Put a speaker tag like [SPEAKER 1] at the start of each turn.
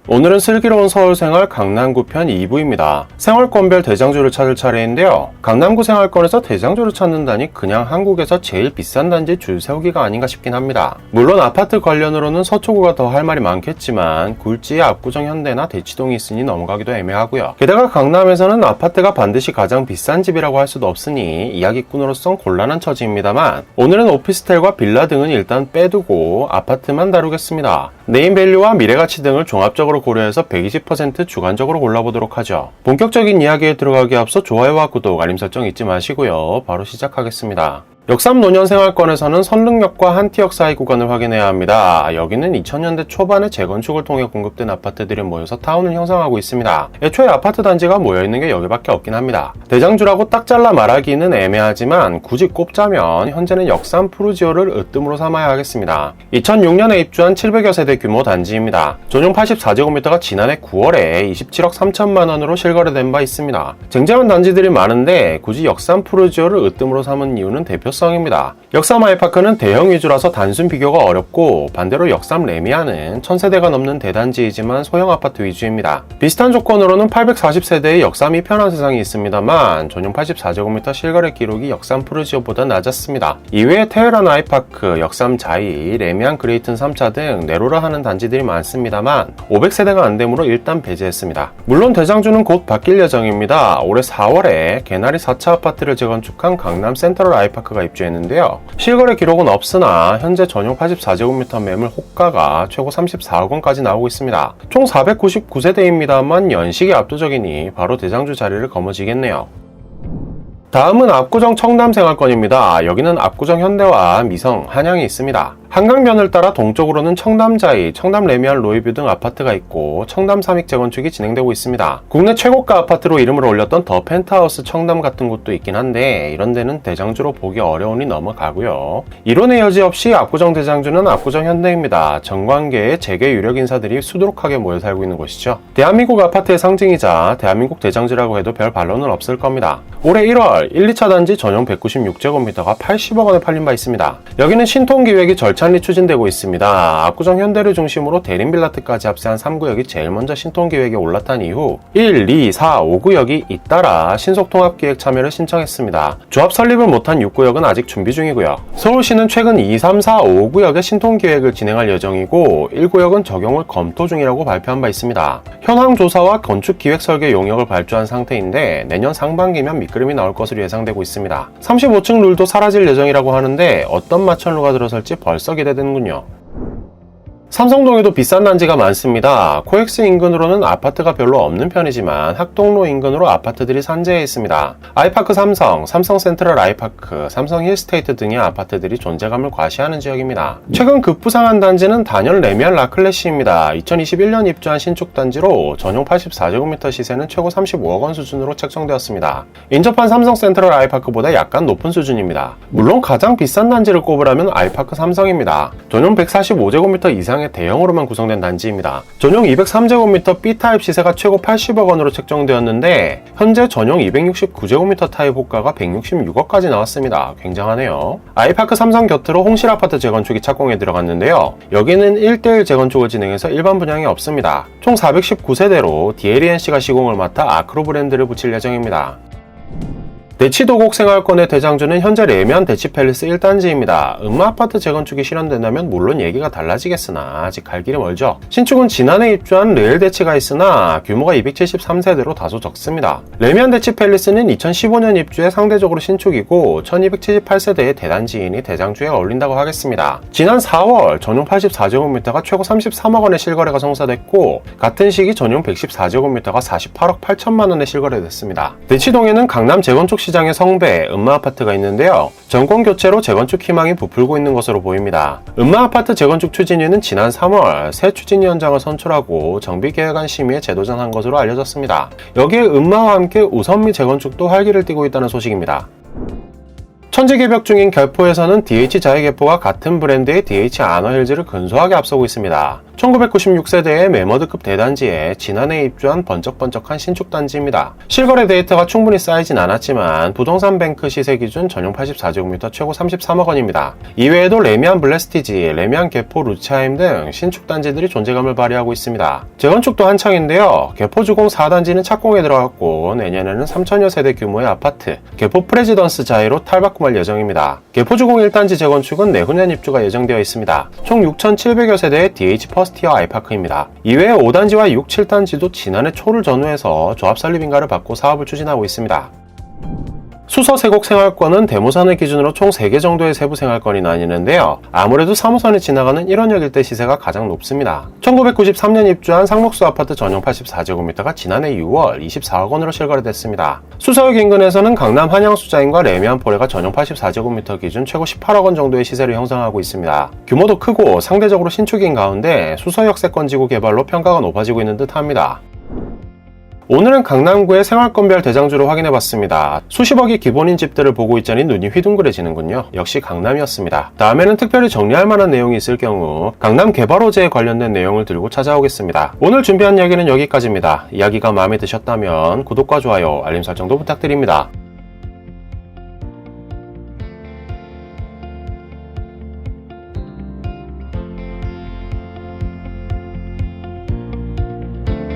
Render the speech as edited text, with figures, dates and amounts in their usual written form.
[SPEAKER 1] 오늘은 슬기로운 서울생활 강남구 편 2부입니다. 생활권별 대장주를 찾을 차례인데요. 강남구 생활권에서 대장주를 찾는다니 그냥 한국에서 제일 비싼 단지 줄 세우기가 아닌가 싶긴 합니다. 물론 아파트 관련으로는 서초구가 더 할 말이 많겠지만 굴지에 압구정 현대나 대치동이 있으니 넘어가기도 애매하고요. 게다가 강남에서는 아파트가 반드시 가장 비싼 집이라고 할 수도 없으니 이야기꾼으로선 곤란한 처지입니다만 오늘은 오피스텔과 빌라 등은 일단 빼두고 아파트만 다루겠습니다. 네임밸류와 미래가치 등을 종합적으로 고려해서 120% 주관적으로 골라보도록 하죠. 본격적인 이야기에 들어가기 앞서 좋아요와 구독, 알림 설정 잊지 마시고요. 바로 시작하겠습니다. 역삼 노년 생활권에서는 선릉역과 한티역 사이 구간을 확인해야 합니다. 여기는 2000년대 초반에 재건축을 통해 공급된 아파트들이 모여서 타운을 형성하고 있습니다. 애초에 아파트 단지가 모여있는 게 여기밖에 없긴 합니다. 대장주라고 딱 잘라 말하기는 애매하지만 굳이 꼽자면 현재는 역삼 푸르지오를 으뜸으로 삼아야 하겠습니다. 2006년에 입주한 700여 세대 규모 단지입니다. 전용 84제곱미터가 지난해 9월에 27억 3천만 원으로 실거래된 바 있습니다. 쟁쟁한 단지들이 많은데 굳이 역삼 푸르지오를 으뜸으로 삼은 이유는 대표성입니다. 역삼 아이파크는 대형 위주라서 단순 비교가 어렵고 반대로 역삼 레미안은 1000세대가 넘는 대단지이지만 소형 아파트 위주입니다. 비슷한 조건으로는 840세대의 역삼이 편한 세상이 있습니다만 전용 84제곱미터 실거래 기록이 역삼 푸르지오보다 낮았습니다. 이외에 테헤란 아이파크, 역삼 자이, 레미안 그레이튼 3차 등 내로라 하는 단지들이 많습니다만 500세대가 안 되므로 일단 배제했습니다. 물론 대장주는 곧 바뀔 예정입니다. 올해 4월에 개나리 4차 아파트를 재건축한 강남 센트럴 아이파크가 입주했는데요. 실거래 기록은 없으나 현재 전용 84제곱미터 매물 호가가 최고 34억 원까지 나오고 있습니다. 총 499세대입니다만 연식이 압도적이니 바로 대장주 자리를 거머쥐겠네요. 다음은 압구정 청담 생활권입니다. 여기는 압구정 현대와 미성, 한양이 있습니다. 한강변을 따라 동쪽으로는 청담자이, 청담 레미안 로이뷰 등 아파트가 있고 청담 삼익 재건축이 진행되고 있습니다. 국내 최고가 아파트로 이름을 올렸던 더 펜트하우스 청담 같은 곳도 있긴 한데 이런 데는 대장주로 보기 어려우니 넘어가고요. 이론의 여지 없이 압구정 대장주는 압구정 현대입니다. 정관계의 재계 유력 인사들이 수두룩하게 모여 살고 있는 곳이죠. 대한민국 아파트의 상징이자 대한민국 대장주라고 해도 별 반론은 없을 겁니다. 올해 1월 1, 2차 단지 전용 196제곱미터가 80억 원에 팔린 바 있습니다. 여기는 신통기획이 절찬리 추진되고 있습니다. 압구정 현대를 중심으로 대림빌라트까지 합세한 3구역이 제일 먼저 신통기획에 올라탄 이후 1, 2, 4, 5구역이 잇따라 신속통합기획 참여를 신청했습니다. 조합 설립을 못한 6구역은 아직 준비 중이고요. 서울시는 최근 2, 3, 4, 5구역의 신통기획을 진행할 예정이고 1구역은 적용을 검토 중이라고 발표한 바 있습니다. 현황 조사와 건축기획 설계 용역을 발주한 상태인데 내년 상반기면 밑그림이 나올 것으로 예상되고 있습니다. 35층 룰도 사라질 예정이라고 하는데 어떤 마천루가 들어설지 벌써 기대되는군요. 삼성동에도 비싼 단지가 많습니다. 코엑스 인근으로는 아파트가 별로 없는 편이지만 학동로 인근으로 아파트들이 산재해 있습니다. 아이파크 삼성, 삼성 센트럴 아이파크, 삼성 힐스테이트 등의 아파트들이 존재감을 과시하는 지역입니다. 최근 급부상한 단지는 단연 레미안 라클래시입니다. 2021년 입주한 신축 단지로 전용 84제곱미터 시세는 최고 35억 원 수준으로 책정되었습니다. 인접한 삼성 센트럴 아이파크보다 약간 높은 수준입니다. 물론 가장 비싼 단지를 꼽으라면 아이파크 삼성입니다. 전용 145제곱미터 이상의 대형으로만 구성된 단지입니다. 전용 203제곱미터 B타입 시세가 최고 80억 원으로 책정되었는데 현재 전용 269제곱미터 타입 호가가 166억까지 나왔습니다. 굉장하네요. 아이파크 삼성 곁으로 홍실아파트 재건축이 착공에 들어갔는데요. 여기는 1:1 재건축을 진행해서 일반 분양이 없습니다. 총 419세대로 DLENC가 시공을 맡아 아크로 브랜드를 붙일 예정입니다. 대치도곡 생활권의 대장주는 현재 레미안 대치팰리스 1단지입니다. 음마아파트 재건축이 실현된다면 물론 얘기가 달라지겠으나 아직 갈 길이 멀죠. 신축은 지난해 입주한 레일대치가 있으나 규모가 273세대로 다소 적습니다. 레미안 대치팰리스는 2015년 입주에 상대적으로 신축이고 1278세대의 대단지이니 대장주에 어울린다고 하겠습니다. 지난 4월 전용 84제곱미터가 최고 33억 원의 실거래가 성사됐고 같은 시기 전용 114제곱미터가 48억 8천만 원에 실거래됐습니다. 대치동에는 강남 재건축 시장의 성배, 음마아파트가 있는데요. 정권교체로 재건축 희망이 부풀고 있는 것으로 보입니다. 음마아파트 재건축 추진위는 지난 3월 새 추진위원장을 선출하고 정비계획안 심의에 재도전한 것으로 알려졌습니다. 여기에 음마와 함께 우선미 재건축도 활기를 띠고 있다는 소식입니다. 천지개벽 중인 결포에서는 DH 자이개포가 같은 브랜드의 DH 아너힐즈를 근소하게 앞서고 있습니다. 1996세대의 매머드급 대단지에 지난해 입주한 번쩍번쩍한 신축 단지입니다. 실거래 데이터가 충분히 쌓이진 않았지만 부동산 뱅크 시세 기준 전용 84제곱미터 최고 33억 원입니다. 이외에도 레미안 블레스티지, 레미안 개포 루츠하임 등 신축 단지들이 존재감을 발휘하고 있습니다. 재건축도 한창인데요. 개포 주공 4단지는 착공에 들어갔고 내년에는 3천여 세대 규모의 아파트, 개포 프레지던스 자이로 탈바꿈할 예정입니다. 개포 주공 1단지 재건축은 내후년 입주가 예정되어 있습니다. 총 6,700여 세대의 DH 퍼스티어 아이파크입니다. 이외에 5단지와 6, 7단지도 지난해 초를 전후해서 조합 설립인가를 받고 사업을 추진하고 있습니다. 수서 세곡 생활권은 대모산을 기준으로 총 3개 정도의 세부 생활권이 나뉘는데요. 아무래도 3호선이 지나가는 1원역 일대 시세가 가장 높습니다. 1993년 입주한 상록수 아파트 전용 84제곱미터가 지난해 6월 24억 원으로 실거래됐습니다. 수서역 인근에서는 강남 한양수자인과 레미안 포레가 전용 84제곱미터 기준 최고 18억 원 정도의 시세를 형성하고 있습니다. 규모도 크고 상대적으로 신축인 가운데 수서역 세권지구 개발로 평가가 높아지고 있는 듯합니다. 오늘은 강남구의 생활권별 대장주를 확인해봤습니다. 수십억이 기본인 집들을 보고 있자니 눈이 휘둥그레지는군요. 역시 강남이었습니다. 다음에는 특별히 정리할 만한 내용이 있을 경우 강남 개발호재에 관련된 내용을 들고 찾아오겠습니다. 오늘 준비한 이야기는 여기까지입니다. 이야기가 마음에 드셨다면 구독과 좋아요, 알림 설정도 부탁드립니다.